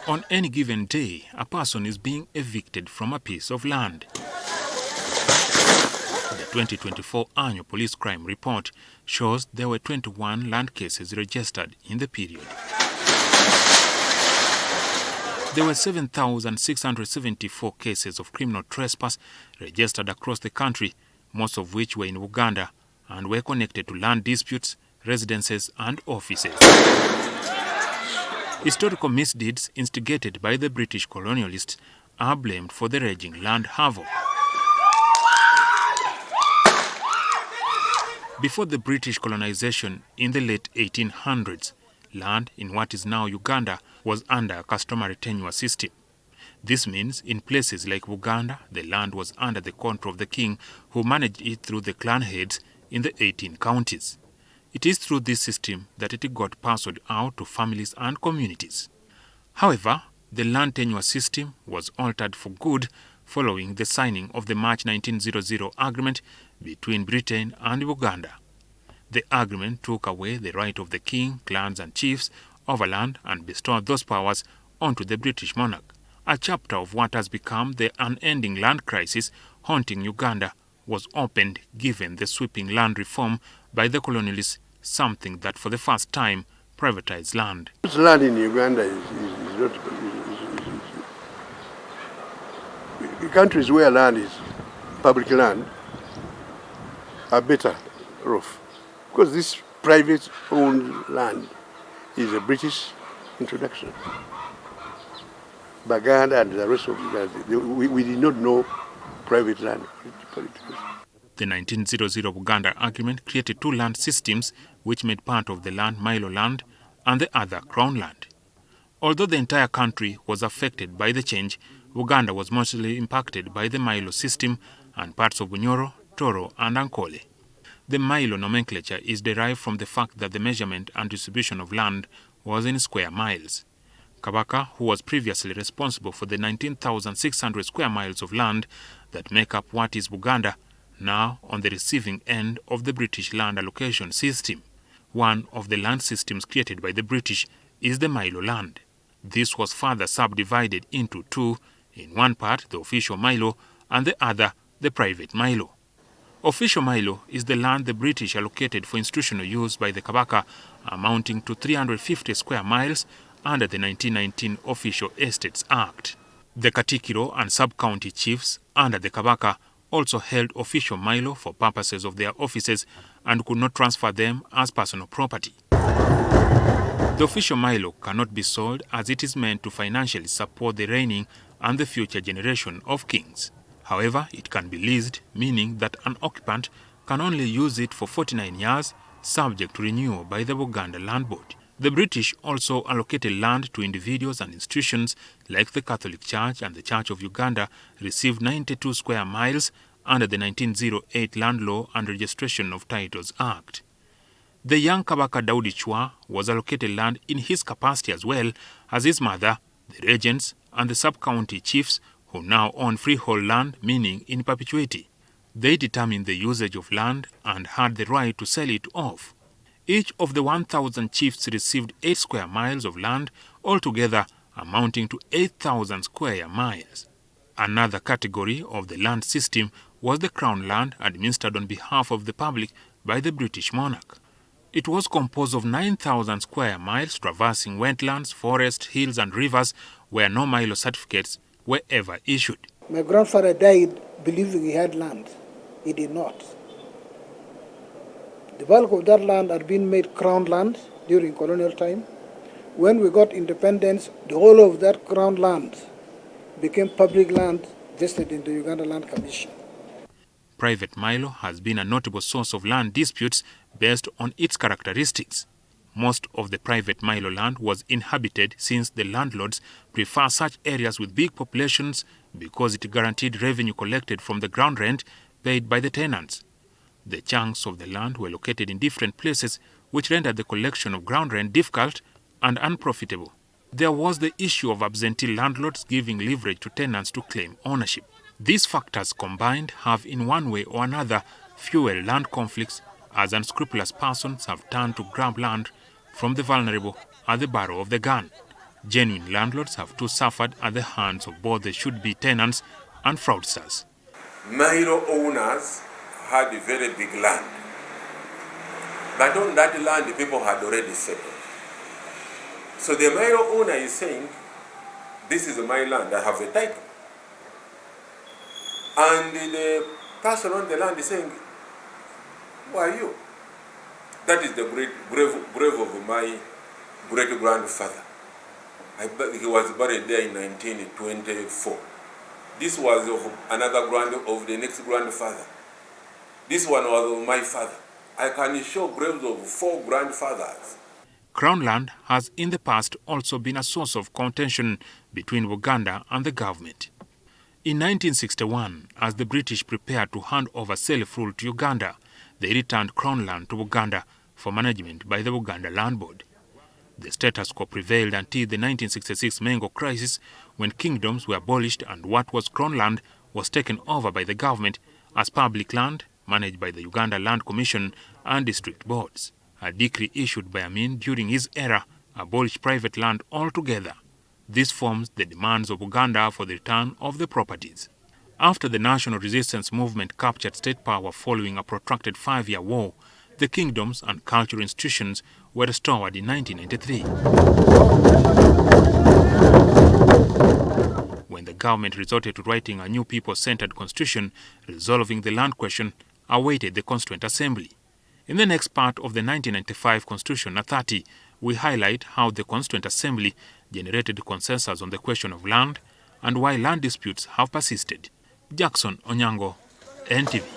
On any given day, a person is being evicted from a piece of land. The 2024 annual police crime report shows there were 21 land cases registered in the period. There were 7,674 cases of criminal trespass registered across the country, most of which were in Uganda and were connected to land disputes, residences and offices. Historical misdeeds instigated by the British colonialists are blamed for the raging land havoc. Before the British colonization in the late 1800s, land in what is now Uganda was under a customary tenure system. This means in places like Uganda, the land was under the control of the king, who managed it through the clan heads in the 18 counties. It is through this system that it got parceled out to families and communities. However, the land tenure system was altered for good following the signing of the March 1900 agreement between Britain and Uganda. The agreement took away the right of the king, clans and chiefs over land and bestowed those powers onto the British monarch. A chapter of what has become the unending land crisis haunting Uganda was opened given the sweeping land reform by the colonialists, something that for the first time privatized land. Land in Uganda is not... The countries where land is public land are better off, because this private-owned land is a British introduction. Baganda and the rest of Uganda, we did not know private land politics. The 1900 Uganda Agreement created two land systems which made part of the land Milo land and the other Crown land. Although the entire country was affected by the change, Uganda was mostly impacted by the Milo system and parts of Bunyoro, Toro and Ankole. The Milo nomenclature is derived from the fact that the measurement and distribution of land was in square miles. Kabaka, who was previously responsible for the 19,600 square miles of land that make up what is Buganda, now on the receiving end of the British land allocation system. One of the land systems created by the British is the Milo land. This was further subdivided into two, in one part the official Milo and the other the private Milo. Official Milo is the land the British allocated for institutional use by the Kabaka, amounting to 350 square miles under the 1919 Official Estates Act. The Katikiro and sub-county chiefs under the Kabaka also held official Milo for purposes of their offices and could not transfer them as personal property. The official Milo cannot be sold as it is meant to financially support the reigning and the future generation of kings. However, it can be leased, meaning that an occupant can only use it for 49 years, subject to renewal by the Buganda Land Board. The British also allocated land to individuals and institutions like the Catholic Church, and the Church of Uganda received 92 square miles under the 1908 Land Law and Registration of Titles Act. The young Kabaka Daudi Chwa was allocated land in his capacity as well as his mother, the regents and the sub-county chiefs, who now own freehold land, meaning in perpetuity. They determined the usage of land and had the right to sell it off. Each of the 1,000 chiefs received 8 square miles of land, altogether amounting to 8,000 square miles. Another category of the land system was the Crown land, administered on behalf of the public by the British monarch. It was composed of 9,000 square miles traversing wetlands, forests, hills and rivers where no Milo certificates were ever issued. My grandfather died believing he had land. He did not. The bulk of that land had been made crown land during colonial time. When we got independence, the whole of that crown land became public land vested in the Uganda Land Commission. Private Milo has been a notable source of land disputes based on its characteristics. Most of the private Milo land was inhabited, since the landlords prefer such areas with big populations because it guaranteed revenue collected from the ground rent paid by the tenants. The chunks of the land were located in different places, which rendered the collection of ground rent difficult and unprofitable. There was the issue of absentee landlords giving leverage to tenants to claim ownership. These factors combined have in one way or another fueled land conflicts, as unscrupulous persons have turned to grab land from the vulnerable at the barrel of the gun. Genuine landlords have too suffered at the hands of both the should-be tenants and fraudsters. Milo owners had a very big land, but on that land the people had already settled. So the Milo owner is saying, this is my land, I have a title. And the person on the land is saying, who are you? That is the grave of my great-grandfather. He was buried there in 1924. This was of of the next grandfather. This one was of my father. I can show graves of 4 grandfathers. Crown land has in the past also been a source of contention between Uganda and the government. In 1961, as the British prepared to hand over self-rule to Uganda, they returned Crown land to Uganda for management by the Uganda Land Board. The status quo prevailed until the 1966 Mengo crisis, when kingdoms were abolished and what was Crown land was taken over by the government as public land managed by the Uganda Land Commission and district boards. A decree issued by Amin during his era abolished private land altogether. This forms the demands of Uganda for the return of the properties. After the national resistance movement captured state power following a protracted 5-year war, the kingdoms and cultural institutions were restored in 1993. When the government resorted to writing a new people-centered constitution, resolving the land question awaited the Constituent Assembly. In the next part of the 1995 Constitution, 30, we highlight how the Constituent Assembly generated consensus on the question of land and why land disputes have persisted. Jackson Onyango, NTV.